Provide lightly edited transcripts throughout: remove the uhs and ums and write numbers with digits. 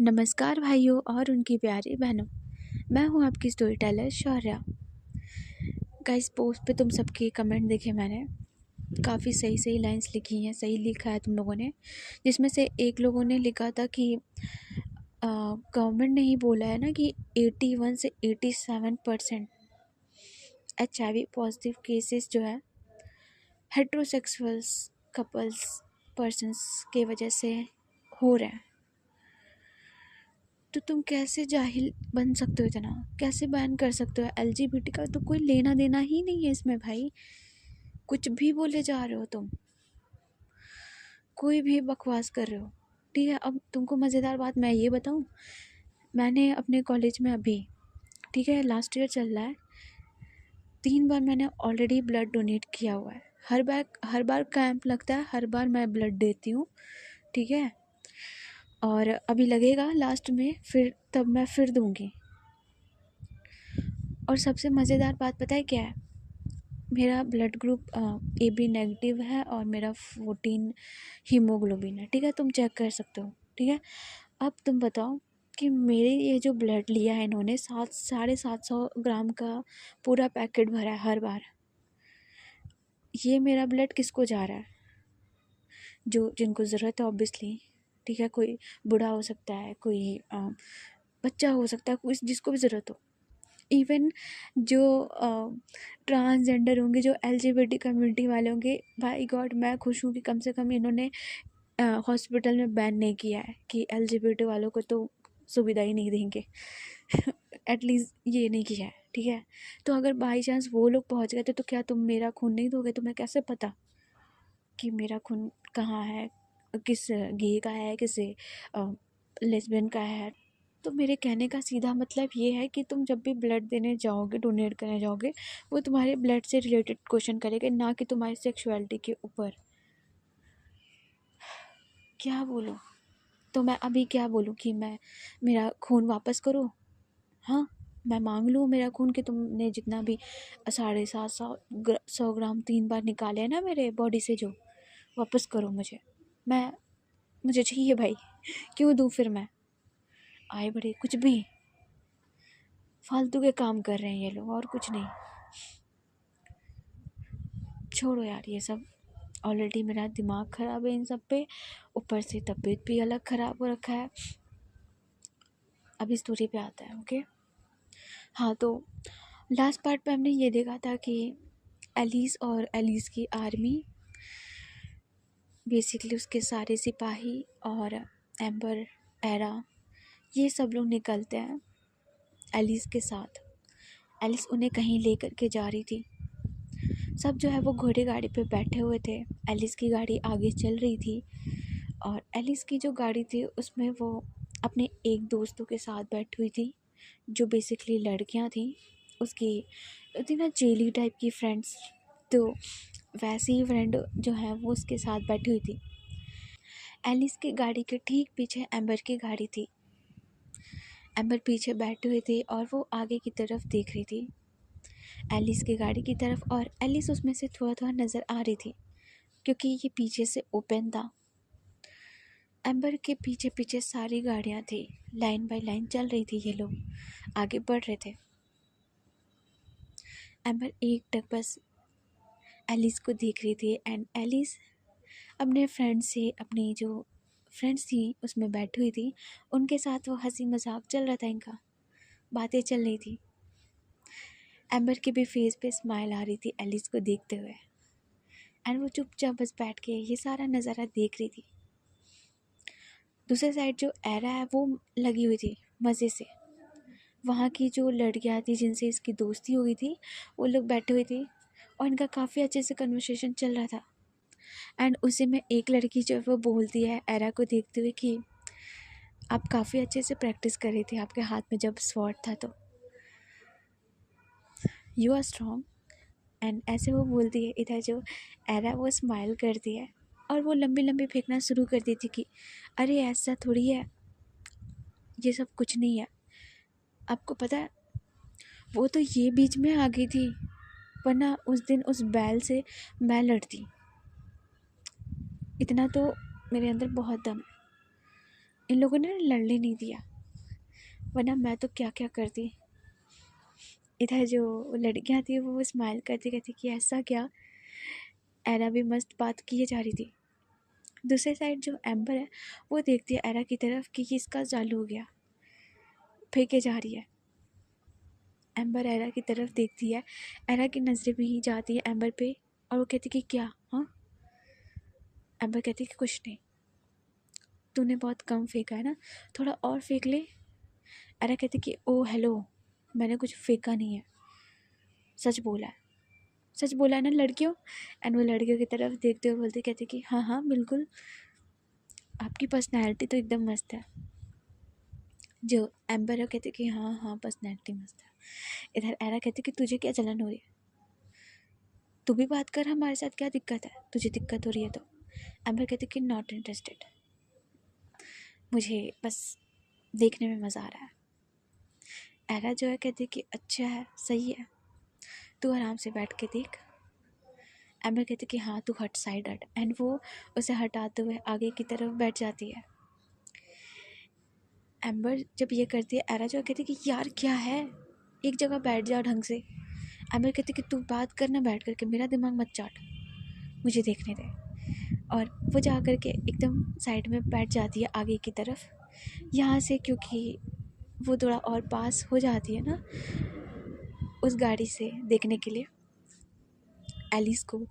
नमस्कार भाइयों और उनकी प्यारी बहनों। मैं हूं आपकी story teller Shaurya. Guys, post पे तुम सबके कमेंट देखे मैंने। काफ़ी सही सही लाइंस लिखी हैं, सही लिखा है तुम लोगों ने। जिसमें से एक लोगों ने लिखा था कि गवर्नमेंट ने ही बोला है ना कि 81 से 87% HIV पॉजिटिव केसेस जो है हेट्रोसेक्सुअल्स कपल्स पर्सन्स के वजह से हो रहे हैं। तो तुम कैसे जाहिल बन सकते हो? इतना कैसे बैन कर सकते हो? LGBT का तो कोई लेना देना ही नहीं है इसमें भाई। कुछ भी बोले जा रहे हो तुम, कोई भी बकवास कर रहे हो। ठीक है, अब तुमको मज़ेदार बात मैं ये बताऊं। मैंने अपने कॉलेज में अभी, ठीक है, लास्ट ईयर चल रहा है, 3 बार मैंने ऑलरेडी ब्लड डोनेट किया हुआ है। हर बार कैंप लगता है, हर बार मैं ब्लड देती हूँ। ठीक है, और अभी लगेगा लास्ट में, फिर तब मैं फिर दूँगी। और सबसे मज़ेदार बात पता है क्या है? मेरा ब्लड ग्रुप AB नेगेटिव है और मेरा 14 हीमोग्लोबिन है। ठीक है, तुम चेक कर सकते हो। ठीक है, अब तुम बताओ कि मेरे ये जो ब्लड लिया है इन्होंने 700 ग्राम का पूरा पैकेट भरा है हर बार। ये मेरा ब्लड किसको जा रहा है? जो जिनको ज़रूरत है ऑब्वियसली। ठीक है, कोई बूढ़ा हो सकता है, कोई बच्चा हो सकता है, कोई जिसको भी ज़रूरत हो। इवन जो ट्रांसजेंडर होंगे, जो LGBT कम्युनिटी वाले होंगे, बाय गॉड मैं खुश हूँ कि कम से कम इन्होंने हॉस्पिटल में बैन नहीं किया है कि LGBT वालों को तो सुविधा ही नहीं देंगे। एटलीस्ट ये नहीं किया है। ठीक है, तो अगर बाई चांस वो लोग पहुँच गए थे तो क्या तुम मेरा खून नहीं दोगे? तुम्हें कैसे पता कि मेरा खून कहाँ है, किस गे का है, किस लेस्बियन का है? तो मेरे कहने का सीधा मतलब ये है कि तुम जब भी ब्लड देने जाओगे, डोनेट करने जाओगे, वो तुम्हारे ब्लड से रिलेटेड क्वेश्चन करेंगे, ना कि तुम्हारी सेक्सुअलिटी के ऊपर। क्या बोलूँ? तो मैं अभी क्या बोलूँ कि मैं मेरा खून वापस करो? हाँ, मैं मांग लूँ मेरा खून कि तुमने जितना भी 750 ग्राम 3 बार निकाले हैं ना मेरे बॉडी से, जो वापस करो मुझे। मुझे चाहिए भाई। क्यों दूँ फिर मैं? आए बड़े कुछ भी फालतू के काम कर रहे हैं ये लोग, और कुछ नहीं। छोड़ो यार ये सब। ऑलरेडी मेरा दिमाग ख़राब है इन सब पे, ऊपर से तबीयत भी अलग ख़राब हो रखा है। अभी स्टोरी पे आता है। ओके, हाँ, तो लास्ट पार्ट पे हमने ये देखा था कि एलिस और एलिस की आर्मी, बेसिकली उसके सारे सिपाही और एम्बर, एरा, ये सब लोग निकलते हैं एलिस के साथ। एलिस उन्हें कहीं लेकर के जा रही थी। सब जो है वो घोड़े गाड़ी पे बैठे हुए थे। एलिस की गाड़ी आगे चल रही थी और एलिस की जो गाड़ी थी उसमें वो अपने एक दोस्तों के साथ बैठी हुई थी, जो बेसिकली लड़कियां थी। उसकी थी ना जेली टाइप की फ्रेंड्स, तो वैसी ही फ्रेंड जो है वो उसके साथ बैठी हुई थी। एलिस की गाड़ी के ठीक पीछे एम्बर की गाड़ी थी। एम्बर पीछे बैठी हुई थी और वो आगे की तरफ देख रही थी, एलिस की गाड़ी की तरफ, और एलिस उसमें से थोड़ा थोड़ा नज़र आ रही थी क्योंकि ये पीछे से ओपन था। एम्बर के पीछे पीछे सारी गाड़ियाँ थी, लाइन बाय लाइन चल रही थी, ये लोग आगे बढ़ रहे थे। एम्बर एक टक बस एलिस को देख रही थी एंड एलिस अपने अपनी जो फ्रेंड्स थी उसमें बैठी हुई थी, उनके साथ वो हंसी मजाक चल रहा था, इनका बातें चल रही थी। एम्बर के भी फेस पे स्माइल आ रही थी एलिस को देखते हुए, एंड वो चुपचाप बस बैठ के ये सारा नज़ारा देख रही थी। दूसरे साइड जो एरा है वो लगी हुई थी मज़े से। वहाँ की जो लड़कियाँ थी जिनसे इसकी दोस्ती हुई थी, वो लोग बैठे हुए थे और इनका काफ़ी अच्छे से कन्वर्सेशन चल रहा था। एंड उसी में एक लड़की जो है वो बोलती है एरा को देखते हुए कि आप काफ़ी अच्छे से प्रैक्टिस कर रही थी, आपके हाथ में जब स्वॉर्ड था तो यू आर स्ट्रॉन्ग। एंड ऐसे वो बोलती है। इधर जो एरा वो स्माइल करती है और वो लंबी लंबी फेंकना शुरू कर देती कि अरे ऐसा थोड़ी है, ये सब कुछ नहीं है। आपको पता है, वो तो ये बीच में आ गई थी, वरना उस दिन उस बैल से मैं लड़ती। इतना तो मेरे अंदर बहुत दम है। इन लोगों ने लड़ने नहीं दिया, वरना मैं तो क्या क्या करती। इधर जो लड़कियां थी वो स्माइल करती कहती कि ऐसा क्या, एरा भी मस्त बात किए जा रही थी। दूसरे साइड जो एम्बर है वो देखती है एरा की तरफ कि इसका चालू हो गया, फेंके जा रही है। एम्बर एरा की तरफ देखती है, एरा की नज़रें भी जाती है एम्बर पे और वो कहती कि क्या। हाँ, एम्बर कहती कि कुछ नहीं, तूने बहुत कम फेंका है ना, थोड़ा और फेंक ले। एरा कहती कि ओ हेलो, मैंने कुछ फेंका नहीं है, सच बोला है, सच बोला है ना लड़कियों। एंड वो लड़कियों की तरफ देखते हुए बोलती कहती कि हाँ हाँ बिल्कुल, आपकी पर्सनैलिटी तो एकदम मस्त है। जो एम्बर है कहती कि हाँ हाँ पर्सनैलिटी मस्त है। इधर एरा कहती कि तुझे क्या जलन हो रही है, तू भी बात कर, हमारे साथ क्या दिक्कत है, तुझे दिक्कत हो रही है तो। एम्बर कहती कि नॉट इंटरेस्टेड, मुझे बस देखने में मज़ा आ रहा है। एरा जो है कहती कि अच्छा है, सही है, तू आराम से बैठ के देख। एम्बर कहती कि हाँ तू हट, साइड हट। एंड वो उसे हटाते हुए आगे की तरफ बैठ जाती है। एम्बर जब ये करती है, एरा जो कहती कि यार क्या है, एक जगह बैठ जा ढंग से। एम्बर कहती कि तू बात करना बैठ करके, मेरा दिमाग मत चाट, मुझे देखने दे। और वो जा कर के एकदम साइड में बैठ जाती है आगे की तरफ। यहाँ से क्योंकि वो थोड़ा और पास हो जाती है ना उस गाड़ी से देखने के लिए एलिस को।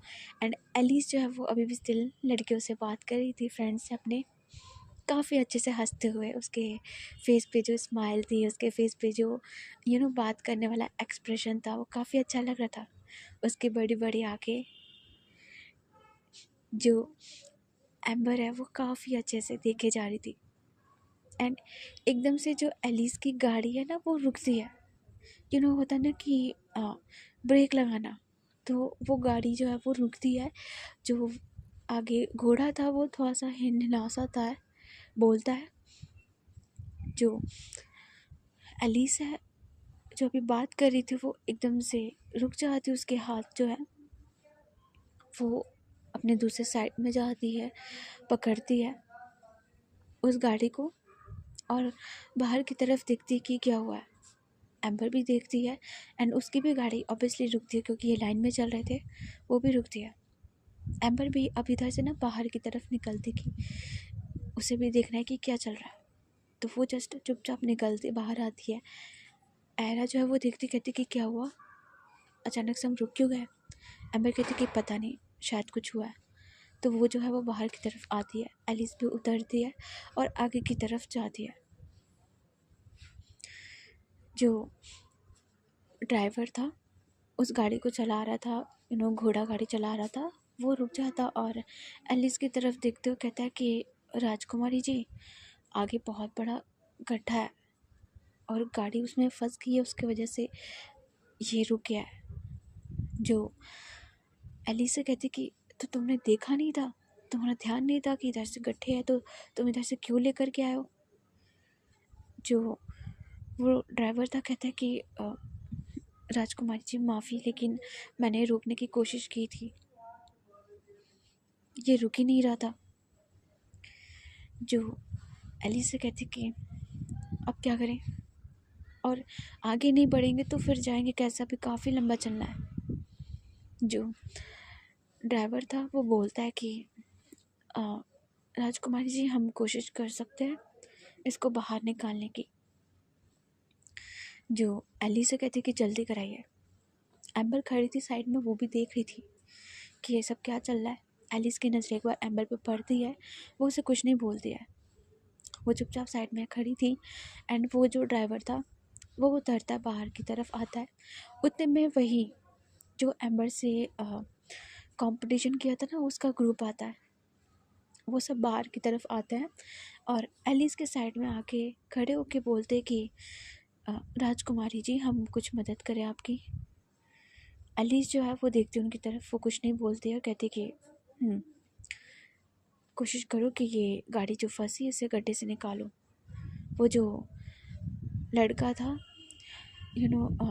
एंड एलिस जो है वो अभी भी स्टिल लड़कियों से बात कर रही थी, फ्रेंड्स से अपने, काफ़ी अच्छे से हंसते हुए। उसके फेस पे जो स्माइल थी, उसके फेस पे जो बात करने वाला एक्सप्रेशन था, वो काफ़ी अच्छा लग रहा था। उसकी बड़ी बड़ी आँखें, जो एम्बर है वो काफ़ी अच्छे से देखे जा रही थी। एंड एकदम से जो एलिस की गाड़ी है ना वो रुकती है। होता है ना कि ब्रेक लगाना, तो वो गाड़ी जो है वो रुकती है। जो आगे घोड़ा था वो थोड़ा सा हिलनासा है, बोलता है। जो एलिस है जो अभी बात कर रही थी वो एकदम से रुक जाती, उसके हाथ जो है वो अपने दूसरे साइड में जाती है, पकड़ती है उस गाड़ी को और बाहर की तरफ देखती है कि क्या हुआ है। एम्बर भी देखती है एंड उसकी भी गाड़ी ऑब्वियसली रुकती है क्योंकि ये लाइन में चल रहे थे, वो भी रुकती है। एम्बर भी अब इधर से ना बाहर की तरफ निकलती कि उसे भी देखना है कि क्या चल रहा है, तो वो जस्ट चुपचाप निकलती बाहर आती है। एरा जो है वो देखती, कहती कि क्या हुआ, अचानक से हम रुक क्यों गए। एम्बर कहती कि पता नहीं, शायद कुछ हुआ है। तो वो जो है वो बाहर की तरफ आती है, एलिस भी उतरती है और आगे की तरफ जाती है। जो ड्राइवर था उस गाड़ी को चला रहा था, घोड़ा गाड़ी चला रहा था, वो रुक जाता और एलिस की तरफ देखते हुए कहता है कि राजकुमारी जी, आगे बहुत बड़ा गड्ढा है और गाड़ी उसमें फंस गई है, उसकी वजह से ये रुक गया है। जो एलिस से कहती कि तो तुमने देखा नहीं था, तुम्हारा ध्यान नहीं था कि इधर से गड्ढे है, तो तुम इधर से क्यों लेकर के आए हो। जो वो ड्राइवर था कहता है कि राजकुमारी जी माफ़ी, लेकिन मैंने रोकने की कोशिश की थी, ये रुक ही नहीं रहा था। जो एलिस से कहती कि अब क्या करें, और आगे नहीं बढ़ेंगे तो फिर जाएंगे कैसे, अभी काफ़ी लंबा चलना है। जो ड्राइवर था वो बोलता है कि राजकुमारी जी हम कोशिश कर सकते हैं इसको बाहर निकालने की। जो एलिस से कहती कि जल्दी कराइए। एम्बर खड़ी थी साइड में, वो भी देख रही थी कि ये सब क्या चल रहा है। एलिस की नज़र एक बार एम्बर पे पड़ती है, वो उसे कुछ नहीं बोलती है, वो चुपचाप साइड में खड़ी थी। एंड वो जो ड्राइवर था वो उतरता है, बाहर की तरफ आता है। उतने में वही जो एम्बर से कंपटीशन किया था ना उसका ग्रुप आता है, वो सब बाहर की तरफ आते हैं और एलिस के साइड में आके खड़े होके बोलते कि राजकुमारी जी हम कुछ मदद करें आपकी। एलिस जो है वो देखती है उनकी तरफ, वो कुछ नहीं बोलती है और कहती कि कोशिश करो कि ये गाड़ी जो फंसी इसे गड्ढे से निकालो। वो जो लड़का था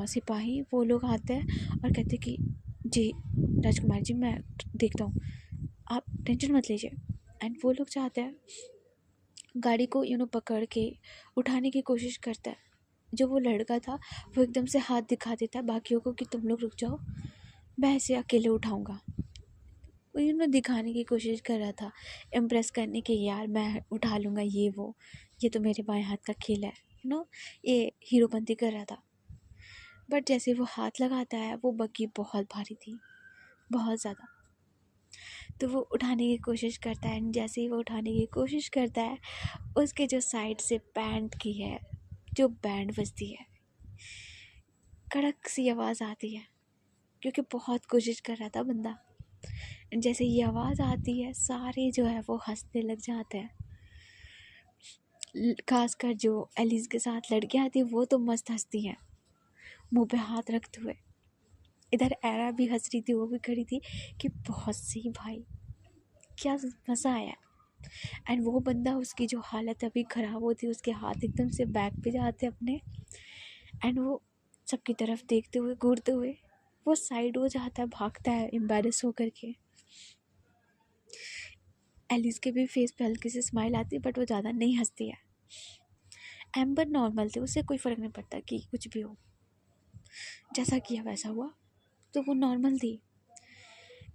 सिपाही, वो लोग आते हैं और कहते कि जी राजकुमार जी मैं देखता हूँ, आप टेंशन मत लीजिए। एंड वो लोग चाहते हैं गाड़ी को पकड़ के उठाने की कोशिश करता है। जो वो लड़का था वो एकदम से हाथ दिखा देता है बाकियों को कि तुम लोग रुक जाओ, मैं इसे अकेले उठाऊंगा। वो दिखाने की कोशिश कर रहा था, इम्प्रेस करने के, यार मैं उठा लूँगा ये वो, ये तो मेरे बाएं हाथ का खेल है, ये हीरोपंती कर रहा था। बट जैसे वो हाथ लगाता है, वो बग्गी बहुत भारी थी, बहुत ज़्यादा। तो वो उठाने की कोशिश करता है, एंड जैसे ही वो उठाने की कोशिश करता है, उसके जो साइड से पैंट की है जो बैंड बजती है, कड़क सी आवाज़ आती है, क्योंकि बहुत कोशिश कर रहा था बंदा। जैसे ये आवाज़ आती है, सारे जो है वो हंसने लग जाते हैं। खासकर जो एलिस के साथ लड़कियां आती हैं वो तो मस्त हंसती हैं, मुंह पे हाथ रखते हुए। इधर एरा भी हंस रही थी, वो भी खड़ी थी कि बहुत सही भाई, क्या मज़ा आया। एंड वो बंदा, उसकी जो हालत अभी ख़राब होती है, उसके हाथ एकदम से बैक पे जाते अपने, एंड वो सबकी तरफ देखते हुए, घूरते हुए वो साइड हो जाता है, भागता है एम्बैरेस होकर के। एलिस के भी फेस पे हल्की सी स्माइल आती है, बट वो ज़्यादा नहीं हंसती है। एम्बर नॉर्मल थे, उससे कोई फ़र्क नहीं पड़ता कि कुछ भी हो, जैसा किया वैसा हुआ, तो वो नॉर्मल थी।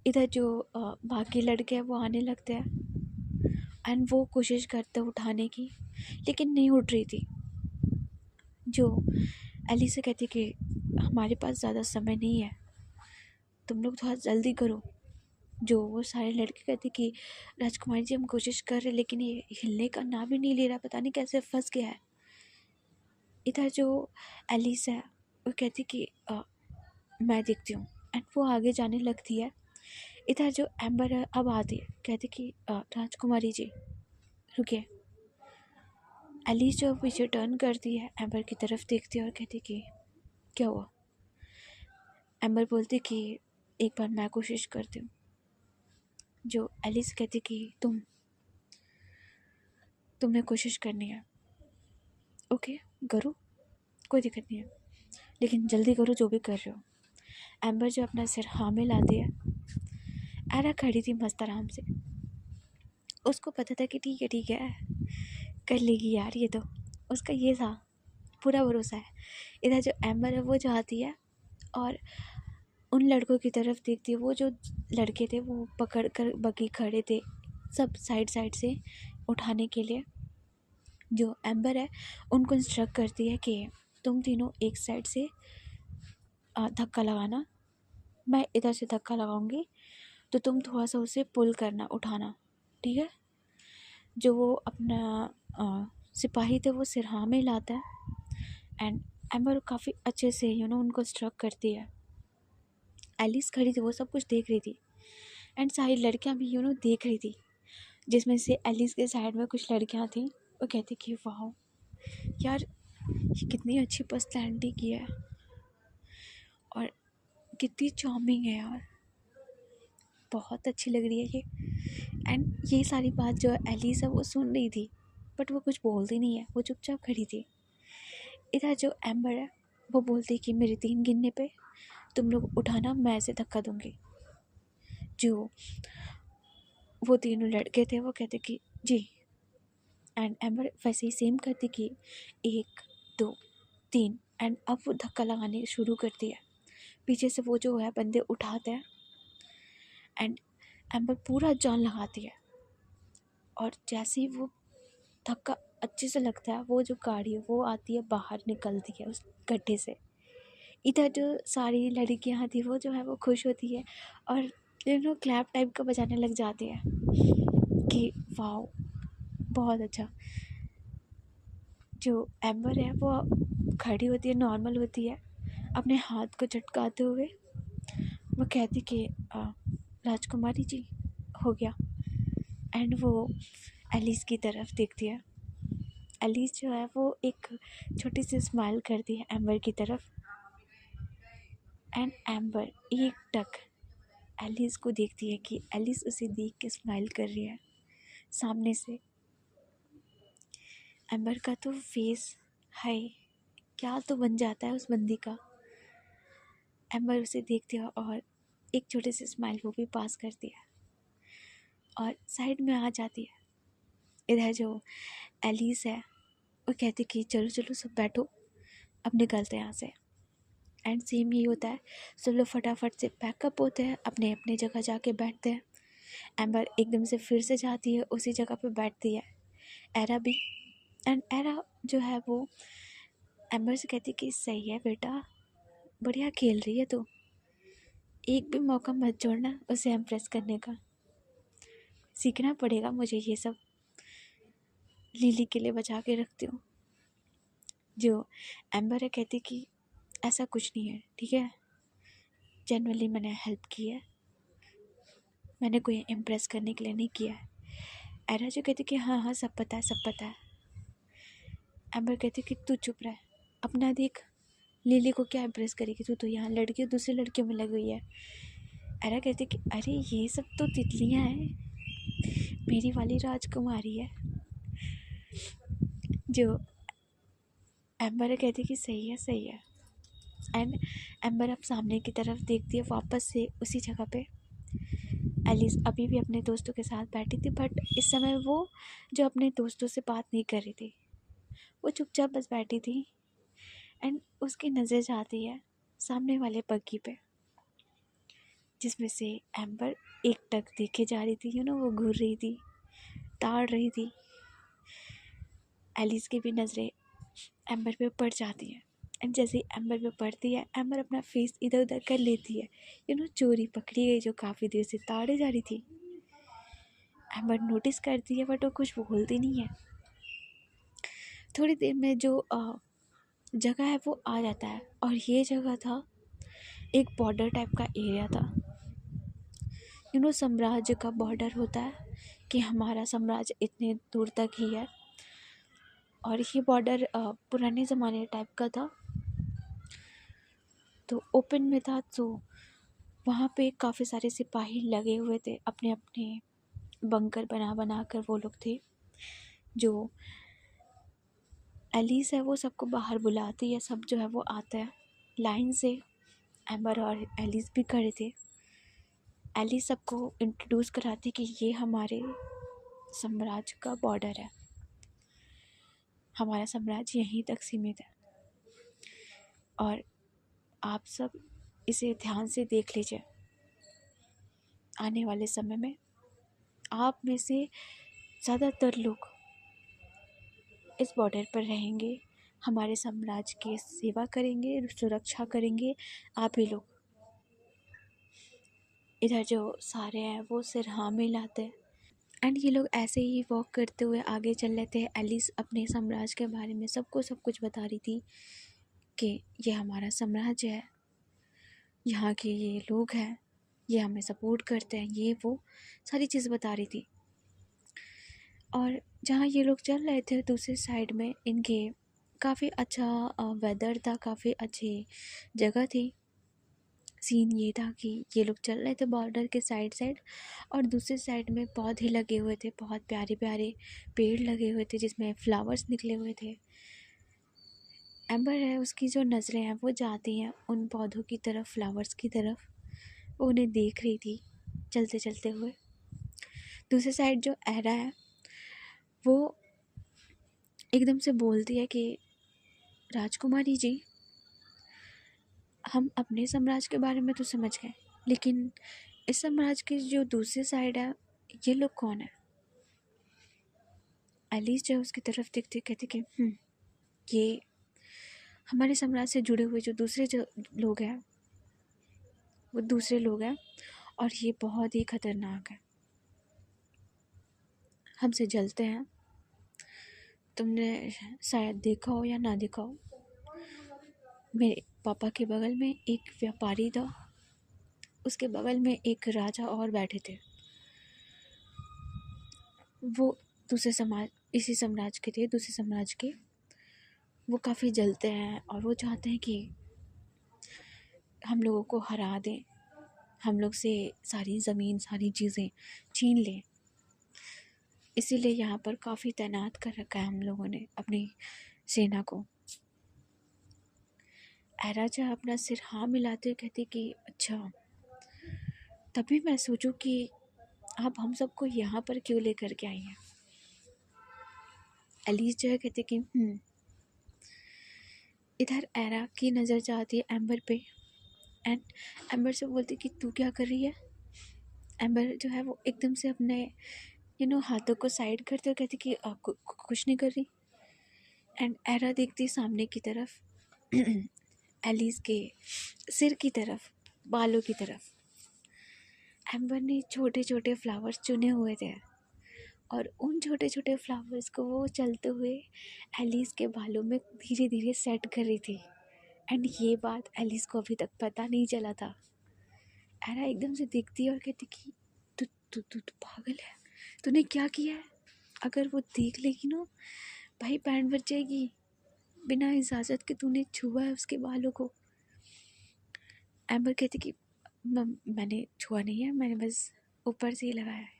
इधर जो बाकी लड़के हैं वो आने लगते हैं, एंड वो कोशिश करते उठाने की, लेकिन नहीं उठ रही थी। जो एली से कहती कि हमारे पास ज़्यादा समय नहीं है, तुम लोग थोड़ा जल्दी करो। जो वो सारे लड़के कहते कि राजकुमारी जी हम कोशिश कर रहे, लेकिन ये हिलने का नाम भी नहीं ले रहा, पता नहीं कैसे फंस गया है। इधर जो एलिस है वो कहती कि मैं देखती हूँ, एंड वो आगे जाने लगती है। इधर जो एम्बर है अब आती है, कहती कि राजकुमारी जी रुकिए। एलिस जो पीछे टर्न करती है, एम्बर की तरफ देखती है और कहती कि क्या हुआ। एम्बर बोलती कि एक बार मैं कोशिश करती हूँ। जो एलिस कहती कि तुम्हें कोशिश करनी है, ओके करो, कोई दिक्कत नहीं है, लेकिन जल्दी करो जो भी कर रहे हो। एम्बर जो अपना सिर हाँ में लाती है। एरा खड़ी थी मस्त आराम से, उसको पता था कि ठीक है कर लेगी यार, ये तो उसका ये था, पूरा भरोसा है। इधर जो एम्बर है वो जाती है और उन लड़कों की तरफ देखती है। वो जो लड़के थे वो पकड़ कर बग्गी खड़े थे, सब साइड साइड से उठाने के लिए। जो एम्बर है उनको इंस्ट्रक्ट करती है कि तुम तीनों एक साइड से धक्का लगाना, मैं इधर से धक्का लगाऊंगी, तो तुम थोड़ा सा उसे पुल करना, उठाना, ठीक है। जो वो अपना सिपाही थे वो सिरहा में लाता है, एंड एम्बर काफ़ी अच्छे से उनको इंस्ट्रक्ट करती है। एलिस खड़ी थी, वो सब कुछ देख रही थी, एंड सारी लड़कियां भी देख रही थी। जिसमें से एलिस के साइड में कुछ लड़कियां थी, वो कहती कि वाह यार, ये कितनी अच्छी पर्सनैलिटी की है और कितनी चार्मिंग है यार, बहुत अच्छी लग रही है ये। एंड ये सारी बात जो एलिस है वो सुन रही थी, बट वो कुछ बोलती नहीं है, वो चुपचाप खड़ी थी। इधर जो एम्बर है वो बोलती कि मेरे 3 गिनने पे तुम लोग उठाना, मैं ऐसे धक्का दूंगी। जो वो तीनों लड़के थे वो कहते कि जी, एंड एम्बर वैसे ही सेम करती कि 1 2 3, एंड अब वो धक्का लगाने शुरू करती है। पीछे से वो जो है बंदे उठाते हैं, एंड एम्बर पूरा जान लगाती है। और जैसे ही वो धक्का अच्छे से लगता है, वो जो गाड़ी है वो आती है बाहर, निकलती है उस गड्ढे से। इधर जो सारी लड़कियाँ थी वो जो है वो खुश होती है और क्लैप टाइप का बजाने लग जाती है कि वाह बहुत अच्छा। जो एम्बर है वो खड़ी होती है, नॉर्मल होती है, अपने हाथ को झटकाते हुए वो कहती कि राजकुमारी जी हो गया। एंड वो एलिस की तरफ देखती है। एलिस जो है वो एक छोटी सी स्माइल करती है एम्बर की तरफ, एंड एम्बर एक टक एलिस को देखती है कि एलिस उसे देख के स्माइल कर रही है सामने से। एम्बर का तो फेस, हाय क्या तो बन जाता है उस बंदी का। एम्बर उसे देखती है और एक छोटी सी स्माइल वो भी पास करती है और साइड में आ जाती है। इधर जो एलिस है वो कहती कि चलो चलो सब बैठो, अब निकलते हैं यहाँ से। एंड सेम यही होता है, सब लोग फटाफट से पैकअप होते हैं, अपने अपने जगह जाके बैठते हैं। एम्बर एकदम से फिर से जाती है उसी जगह पे बैठती है, एरा भी। एंड एरा जो है वो एम्बर से कहती कि सही है बेटा, बढ़िया खेल रही है तो एक भी मौका मत छोड़ना उसे इम्प्रेस करने का, सीखना पड़ेगा मुझे ये सब, लिली के लिए बचा के रखती हूँ। जो एम्बर है कहती कि ऐसा कुछ नहीं है, ठीक है, जनरली मैंने हेल्प की है, मैंने कोई इम्प्रेस करने के लिए नहीं किया है। एरा जो कहती कि हाँ हाँ सब पता है सब पता है। एम्बर कहती कि तू चुप रह, अपना देख, लिली को क्या इम्प्रेस करेगी, तू तो यहाँ लड़की दूसरी लड़कियों में लगी हुई है। एरा कहती कि अरे ये सब तो तितलियाँ हैं, मेरी वाली राजकुमारी है। जो एम्बर कहती कि सही है सही है। एंड एम्बर अब सामने की तरफ देखती है, वापस से उसी जगह पे एलिस अभी भी अपने दोस्तों के साथ बैठी थी, बट इस समय वो जो अपने दोस्तों से बात नहीं कर रही थी, वो चुपचाप बस बैठी थी। एंड उसकी नज़र जाती है सामने वाले बग्गी पे, जिसमें से एम्बर एक टक देखे जा रही थी, वो घूर रही थी, ताड़ रही थी। एलिस की भी नज़रें एम्बर पे पड़ जाती है। एंड जैसे ही एम्बर पे पड़ती है, एम्बर अपना फेस इधर उधर कर लेती है, चोरी पकड़ी गई जो काफ़ी देर से ताड़े जा रही थी। एम्बर नोटिस करती है बट वो कुछ बोलती नहीं है। थोड़ी देर में जो जगह है वो आ जाता है, और ये जगह था एक बॉर्डर टाइप का एरिया था। साम्राज्य का बॉर्डर होता है कि हमारा साम्राज्य इतने दूर तक ही है, और ये बॉर्डर पुराने ज़माने टाइप का था, तो ओपन में था। तो वहाँ पे काफ़ी सारे सिपाही लगे हुए थे, अपने अपने बंकर बना बना कर वो लोग थे। जो एलिस है वो सबको बाहर बुलाती है, सब जो है वो आता है लाइन से। एम्बर और एलिस भी खड़े थे। एलिस सबको इंट्रोड्यूस कराती कि ये हमारे साम्राज्य का बॉर्डर है, हमारा साम्राज्य यहीं तक सीमित है, और आप सब इसे ध्यान से देख लीजिए। आने वाले समय में आप में से ज़्यादातर लोग इस बॉर्डर पर रहेंगे, हमारे साम्राज्य की सेवा करेंगे, सुरक्षा करेंगे, आप ही लोग। इधर जो सारे हैं वो सिर हाँ मिलाते हैं। एंड ये लोग ऐसे ही वॉक करते हुए आगे चल रहे थे। एलिस अपने साम्राज्य के बारे में सबको सब कुछ बता रही थी कि ये हमारा साम्राज्य है, यहाँ के ये लोग हैं, ये हमें सपोर्ट करते हैं, ये वो सारी चीज़ बता रही थी। और जहाँ ये लोग चल रहे थे दूसरी साइड में इनके काफ़ी अच्छा वेदर था, काफ़ी अच्छी जगह थी। सीन ये था कि ये लोग चल रहे थे बॉर्डर के साइड साइड, और दूसरी साइड में पौधे लगे हुए थे, बहुत प्यारे प्यारे पेड़ लगे हुए थे जिसमें फ्लावर्स निकले हुए थे। एम्बर है उसकी जो नज़रें हैं वो जाती हैं उन पौधों की तरफ, फ्लावर्स की तरफ, वो उन्हें देख रही थी चलते चलते हुए। दूसरी साइड जो एरा है वो एकदम से बोलती है कि राजकुमारी जी, हम अपने साम्राज्य के बारे में तो समझ गए, लेकिन इस साम्राज्य की जो दूसरी साइड है, ये लोग कौन है? एलिस जो उसकी तरफ देखते कहते कि ये हमारे साम्राज्य से जुड़े हुए जो दूसरे जो लोग हैं, वो दूसरे लोग हैं, और ये बहुत ही खतरनाक है, हमसे जलते हैं। तुमने शायद देखा हो या ना देखा हो, मेरे पापा के बगल में एक व्यापारी था, उसके बगल में एक राजा और बैठे थे, वो दूसरे समाज, इसी साम्राज्य के थे, दूसरे साम्राज्य के। वो काफ़ी जलते हैं और वो चाहते हैं कि हम लोगों को हरा दें, हम लोग से सारी ज़मीन सारी चीज़ें छीन लें। इसीलिए यहाँ पर काफ़ी तैनात कर रखा है हम लोगों ने अपनी सेना को। एराजा अपना सिर हाँ मिलाते कहती कि अच्छा, तभी मैं सोचूं कि आप हम सबको यहाँ पर क्यों लेकर के आई हैं। एलिस जो है कहती कि इधर एरा की नज़र जाती है एम्बर पे एंड एम्बर से बोलती कि तू क्या कर रही है। एम्बर जो है वो एकदम से अपने हाथों को साइड करते हुए कहती कि कुछ नहीं कर रही। एंड एरा देखती सामने की तरफ एलिस के सिर की तरफ, बालों की तरफ। एम्बर ने छोटे छोटे फ्लावर्स चुने हुए थे और उन छोटे छोटे फ्लावर्स को वो चलते हुए एलिस के बालों में धीरे धीरे सेट कर रही थी। एंड ये बात एलिस को अभी तक पता नहीं चला था। एरा एकदम से देखती है और कहती कि तू तू तू तू पागल है, तूने क्या किया है। अगर वो देख लेगी ना भाई बैंड बज जाएगी। बिना इजाज़त के तूने छुआ है उसके बालों को। एम्बर कहती कि मैंने छुआ नहीं है, मैंने बस ऊपर से ही लगाया है।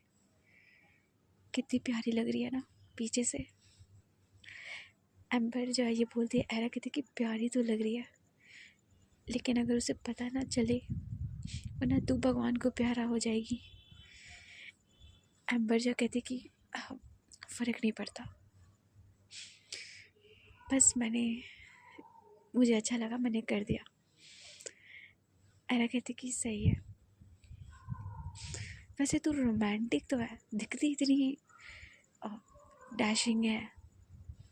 कितनी प्यारी लग रही है ना पीछे से। एम्बर जो है ये बोलती है, एरा कहती कि प्यारी तो लग रही है लेकिन अगर उसे पता ना चले वरना तू भगवान को प्यारा हो जाएगी। एम्बर जो कहती कि फ़र्क नहीं पड़ता, बस मुझे अच्छा लगा, मैंने कर दिया। एरा कहती कि सही है। वैसे तू रोमांटिक तो है, दिखती इतनी डैशिंग है।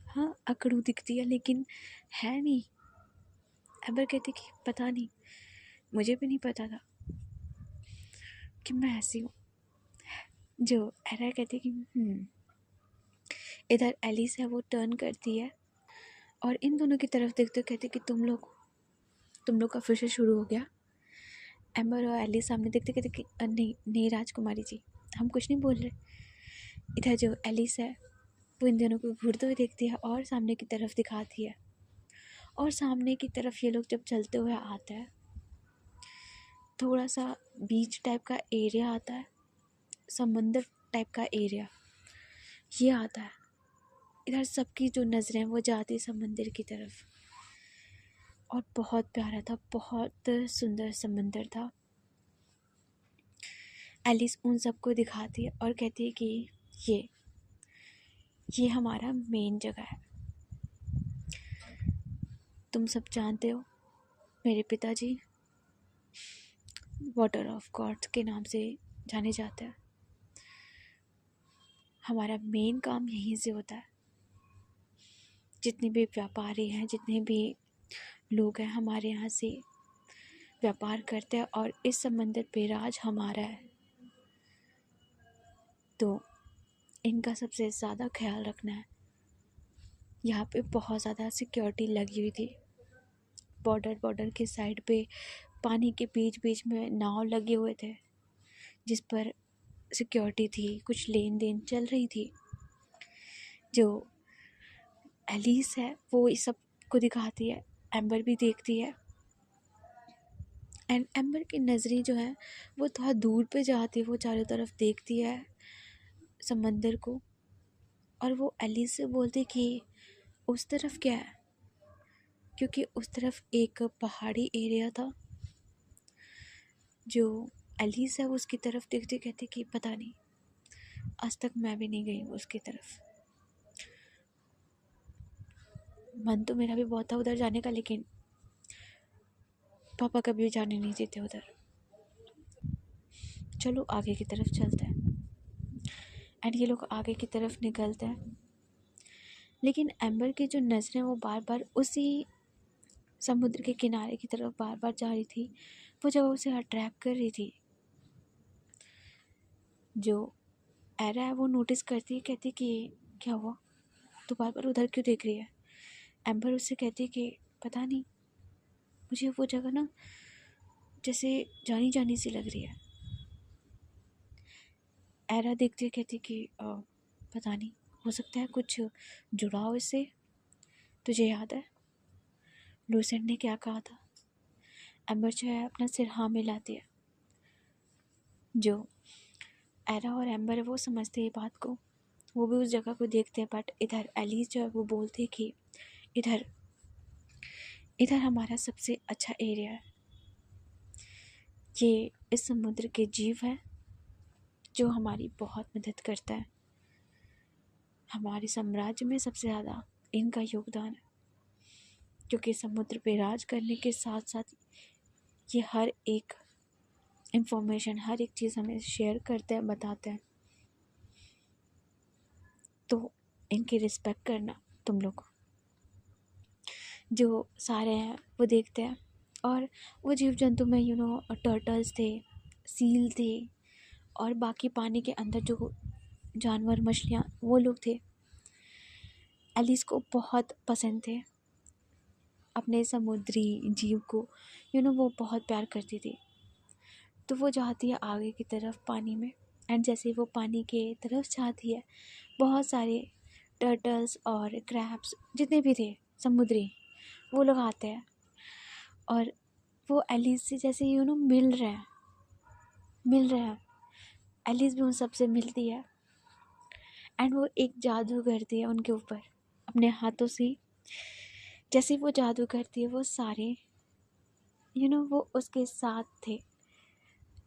हाँ अकड़ू दिखती है लेकिन है नहीं। एम्बर कहती कि पता नहीं, मुझे भी नहीं पता था कि मैं ऐसी हूँ। जो एरा कहती कि इधर एलिस है वो टर्न करती है और इन दोनों की तरफ देखते कहती कि तुम लोग का फिर से शुरू हो गया। एम्बर और एलिस सामने देखते कहते कि नहीं नहीं राजकुमारी जी, हम कुछ नहीं बोल रहे। इधर जो एलिस है वो इन दोनों को घूरते हुए देखती है और सामने की तरफ दिखाती है। और सामने की तरफ ये लोग जब चलते हुए आते हैं, थोड़ा सा बीच टाइप का एरिया आता है, समंदर टाइप का एरिया ये आता है। इधर सबकी जो नज़रें वो जाती समंदर की तरफ और बहुत प्यारा था, बहुत सुंदर समंदर था। एलिस उन सबको दिखाती है और कहती है कि ये हमारा मेन जगह है। तुम सब जानते हो मेरे पिताजी वाटर ऑफ गॉड के नाम से जाने जाते हैं। हमारा मेन काम यहीं से होता है। जितने भी व्यापारी हैं, जितने भी लोग हैं हमारे यहाँ से व्यापार करते हैं और इस समंदर पे राज हमारा है। तो इनका सबसे ज़्यादा ख्याल रखना है। यहाँ पे बहुत ज़्यादा सिक्योरिटी लगी हुई थी। बॉर्डर के साइड पे पानी के बीच बीच में नाव लगे हुए थे जिस पर सिक्योरिटी थी, कुछ लेन देन चल रही थी। जो एलिस है वो इस सब को दिखाती है, एम्बर भी देखती है। एंड एम्बर की नज़रें जो है वो थोड़ा दूर पे जाती है, वो चारों तरफ देखती है समंदर को और वो एलिस से बोलती कि उस तरफ क्या है, क्योंकि उस तरफ एक पहाड़ी एरिया था। जो एलिस है वो उसकी तरफ देखते कहती कि पता नहीं, आज तक मैं भी नहीं गई हूँ उसकी तरफ। मन तो मेरा भी बहुत था उधर जाने का लेकिन पापा कभी जाने नहीं देते उधर। चलो आगे की तरफ चलते हैं। एंड ये लोग आगे की तरफ निकलते हैं लेकिन एम्बर की जो नज़रें वो बार बार उसी समुद्र के किनारे की तरफ बार बार जा रही थी। वो जब उसे अट्रैक्ट कर रही थी। जो एरा है वो नोटिस करती है, कहती कि क्या हुआ, तो बार बार उधर क्यों देख रही है। एम्बर उससे कहती है कि पता नहीं, मुझे वो जगह ना जैसे जानी जानी सी लग रही है। एरा देखती है, कहती कि पता नहीं, हो सकता है कुछ जुड़ा हो इससे। तुझे याद है लूसेंट ने क्या कहा था। एम्बर जो है अपना सिर हाँ मिलाती है। जो एरा और एम्बर है वो समझते हैं बात को, वो भी उस जगह को देखते हैं। बट इधर एलिस जो है वो बोलती है कि इधर इधर हमारा सबसे अच्छा एरिया है। ये इस समुद्र के जीव है जो हमारी बहुत मदद करता है। हमारे साम्राज्य में सबसे ज़्यादा इनका योगदान है, क्योंकि समुद्र पे राज करने के साथ साथ ये हर एक इंफॉर्मेशन, हर एक चीज़ हमें शेयर करते हैं, बताते हैं। तो इनकी रिस्पेक्ट करना तुम लोग जो सारे हैं वो देखते हैं। और वो जीव जंतु में टर्टल्स थे, सील थे, और बाकी पानी के अंदर जो जानवर, मछलियाँ, वो लोग थे। एलिस को बहुत पसंद थे अपने समुद्री जीव को, वो बहुत प्यार करती थी। तो वो जाती है आगे की तरफ पानी में, एंड जैसे वो पानी के तरफ जाती है, बहुत सारे टर्टल्स और क्रैब्स जितने भी थे समुद्री, वो लोग आते हैं और वो एलिस से जैसे मिल रहे हैं। एलिस भी उन सबसे मिलती है, एंड वो एक जादू करती है उनके ऊपर अपने हाथों से। जैसे वो जादू करती है, वो सारे वो उसके साथ थे।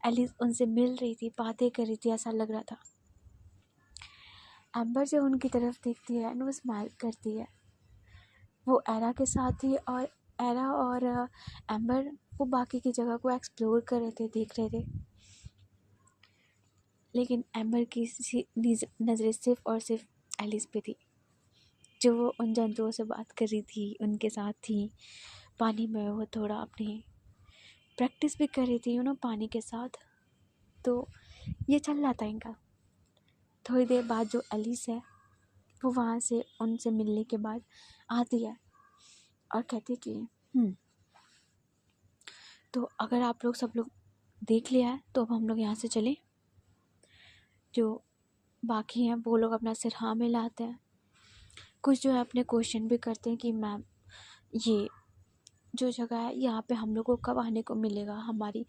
एलिस उनसे मिल रही थी, बातें कर रही थी, ऐसा लग रहा था। एम्बर जब उनकी तरफ देखती है एंड वो स्माइल करती है। वो एरा के साथ थी, और एरा और एम्बर वो बाकी की जगह को एक्सप्लोर कर रहे थे, देख रहे थे। लेकिन एम्बर की नज़रें सिर्फ और सिर्फ एलिस पे थी, जो वो उन जंतुओं से बात कर रही थी, उनके साथ थी पानी में। वो थोड़ा अपनी प्रैक्टिस भी कर रही थी पानी के साथ। तो ये चल रहा था इनका। थोड़ी देर बाद जो एलिस है वो वहाँ से उनसे मिलने के बाद आती है और कहती कि तो अगर आप लोग सब लोग देख लिया है तो अब हम लोग यहाँ से चलें। जो बाकी हैं वो लोग अपना सिर हाँ मिलाते हैं। कुछ जो है अपने क्वेश्चन भी करते हैं कि मैम ये जो जगह है यहाँ पे हम लोग को कब आने को मिलेगा, हमारी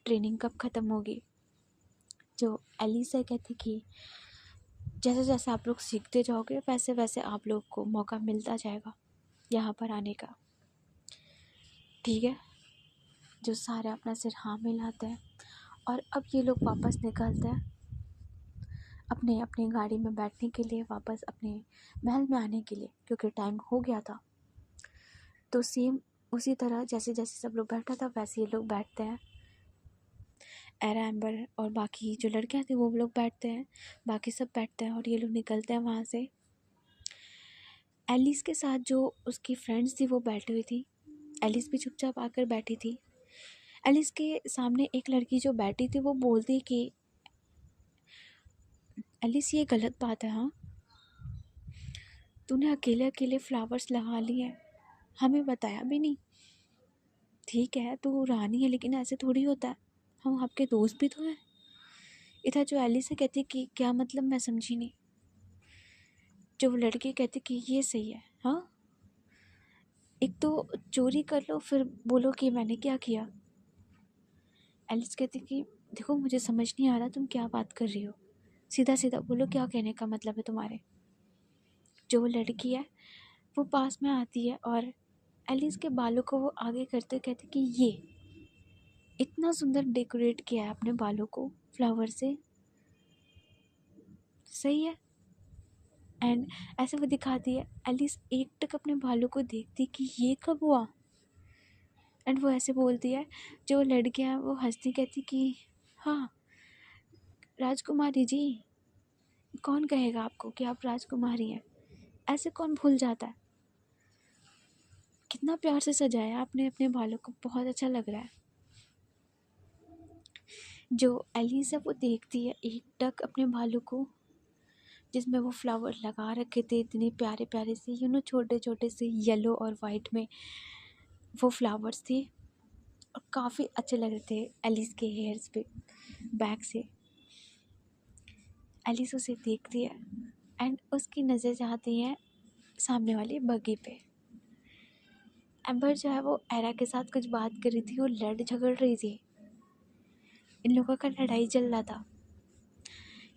ट्रेनिंग कब ख़त्म होगी। जो एलिस है कहती कि जैसे जैसे आप लोग सीखते जाओगे वैसे वैसे आप लोग को मौका मिलता जाएगा यहाँ पर आने का, ठीक है। जो सारे अपना सिर हाँ मिलाते हैं, और अब ये लोग वापस निकलते हैं अपने अपनी गाड़ी में बैठने के लिए, वापस अपने महल में आने के लिए, क्योंकि टाइम हो गया था। तो सेम उसी तरह जैसे जैसे सब लोग बैठा था वैसे ये लोग बैठते हैं। एरा, एम्बर और बाकी जो लड़कियां थी वो लोग बैठते हैं, बाकी सब बैठते हैं और ये लोग निकलते हैं वहाँ से। एलिस के साथ जो उसकी फ्रेंड्स थी वो बैठी हुई थी। एलिस भी चुपचाप आकर बैठी थी। एलिस के सामने एक लड़की जो बैठी थी वो बोलती कि एलिस ये गलत बात है, हाँ तूने अकेले अकेले फ्लावर्स लगा लिए, हमें बताया भी नहीं। ठीक है तू रानी है लेकिन ऐसे थोड़ी होता है, हम आपके दोस्त भी तो हैं। इधर जो एलिस से कहती कि क्या मतलब, मैं समझी नहीं। जो वो लड़की कहती कि ये सही है, हाँ एक तो चोरी कर लो फिर बोलो कि मैंने क्या किया। एलिस कहती कि देखो मुझे समझ नहीं आ रहा तुम क्या बात कर रही हो, सीधा सीधा बोलो क्या कहने का मतलब है तुम्हारे। जो वो लड़की है वो पास में आती है और एलिस के बालों को वो आगे करते कहती कि ये इतना सुंदर डेकोरेट किया है अपने बालों को फ्लावर से, सही है। एंड ऐसे वो दिखाती है। एलिस एक टक अपने बालों को देखती कि ये कब हुआ, एंड वो ऐसे बोलती है। जो लड़कियां हैं वो हंसती कहती कि हाँ राजकुमारी जी, कौन कहेगा आपको कि आप राजकुमारी हैं, ऐसे कौन भूल जाता है। कितना प्यार से सजाया आपने अपने बालों को, बहुत अच्छा लग रहा है। जो एलिस है वो देखती है एक टक अपने बालों को, जिसमें वो फ्लावर लगा रखे थे इतने प्यारे प्यारे से, छोटे छोटे से येलो और वाइट में वो फ्लावर्स थे और काफ़ी अच्छे लग रहे थे एलिस के हेयर्स पे बैक से। एलिस उसे देखती है एंड उसकी नज़र जाती है सामने वाली बगी पे। एम्बर जो है वो एरा के साथ कुछ बात कर रही थी, वो लड़ झगड़ रही थी, इन लोगों का लड़ाई चल रहा था।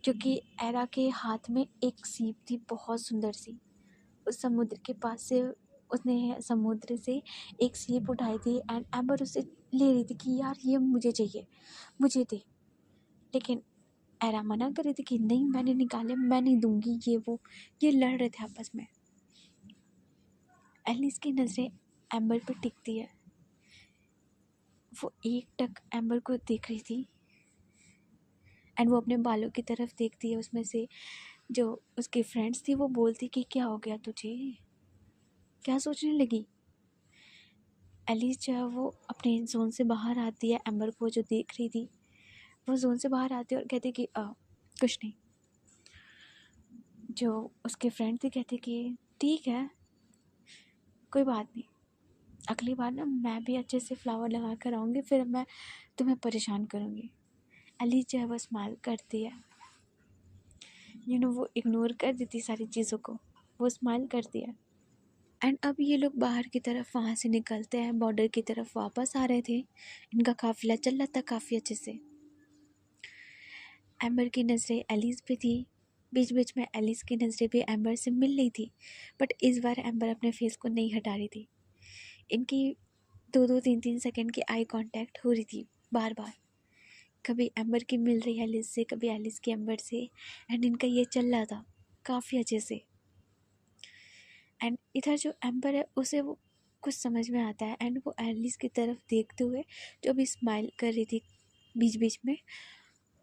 क्योंकि एरा के हाथ में एक सीप थी बहुत सुंदर सी, उस समुद्र के पास से उसने समुद्र से एक सीप उठाई थी एंड एम्बर उसे ले रही थी कि यार ये मुझे चाहिए, मुझे दे। लेकिन एरा मना कर रही थी कि नहीं मैंने निकाले, मैं नहीं दूंगी, ये वो, ये लड़ रहे थे आपस में। एलिस की नज़रें एम्बर पर टिकती है। वो एक टक एम्बर को देख रही थी एंड वो अपने बालों की तरफ देखती है। उसमें से जो उसकी फ्रेंड्स थी वो बोलती कि क्या हो गया तुझे, क्या सोचने लगी। एलिस जो है वो अपने जोन से बाहर आती है, एम्बर को जो देख रही थी वो जोन से बाहर आती है और कहती कि कुछ नहीं। जो उसके फ्रेंड थे कहते कि ठीक है कोई बात नहीं, अगली बार ना मैं भी अच्छे से फ्लावर लगा कर आऊँगी, फिर मैं तुम्हें परेशान करूँगी। एलिस जो है वो स्माइल करती है, वो इग्नोर कर देती सारी चीज़ों को, वो स्माइल करती है। एंड अब ये लोग बाहर की तरफ वहाँ से निकलते हैं, बॉर्डर की तरफ वापस आ रहे थे। इनका काफिला चल रहा था काफ़ी अच्छे से। एम्बर की नज़रें एलिस पे थी, बीच बीच में एलिस की नज़रें भी एम्बर से मिल रही थी, बट इस बार एम्बर अपने फेस को नहीं हटा रही थी। इनकी 2-2 3-3 सेकंड की आई कांटेक्ट हो रही थी बार बार, कभी एम्बर की मिल रही एलिस से, कभी एलिस की एम्बर से, एंड इनका ये चल रहा था काफ़ी अच्छे से। एंड इधर जो एम्बर है उसे वो कुछ समझ में आता है एंड वो एलिस की तरफ देखते हुए जो भी स्माइल कर रही थी बीच बीच में,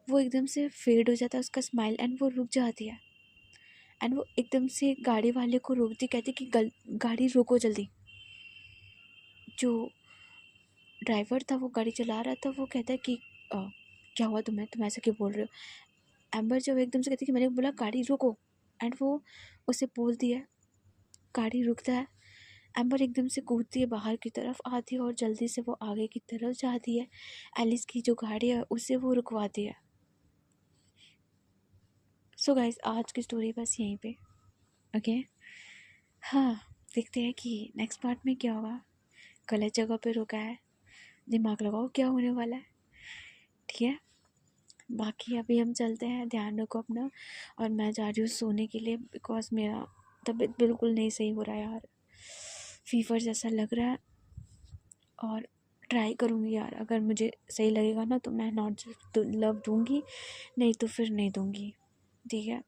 वो एकदम से फेड हो जाता है उसका स्माइल एंड वो रुक जाती है। एंड वो एकदम से गाड़ी वाले को रोकती, कहती कि गाड़ी रोको जल्दी। जो ड्राइवर था वो गाड़ी चला रहा था, वो कहता है कि क्या हुआ तुम्हें, तुम ऐसे क्यों बोल रहे हो। एम्बर जब एकदम से कहती कि मैंने बोला गाड़ी रोको, एंड वो उसे बोलती है, गाड़ी रुकता है। एम्बर एकदम से कूदती है, बाहर की तरफ आती है और जल्दी से वो आगे की तरफ जाती है। एलिस की जो गाड़ी है उसे वो रुकवाती है। सो गाइस आज की स्टोरी बस यहीं पे। ओके हाँ, देखते हैं कि नेक्स्ट पार्ट में क्या होगा। गलत जगह पे रुका है, दिमाग लगाओ क्या होने वाला है। ठीक है, बाकी अभी हम चलते हैं, ध्यान रखो अपना। और मैं जा रही हूँ सोने के लिए, बिकॉज मेरा तबीयत बिल्कुल नहीं सही हो रहा है यार, फीवर जैसा लग रहा है। और ट्राई करूँगी यार, अगर मुझे सही लगेगा ना तो मैं नॉट लव दूँगी, नहीं तो फिर नहीं दूँगी। ठीक है,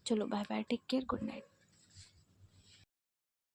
चलो bye bye, take care, good night.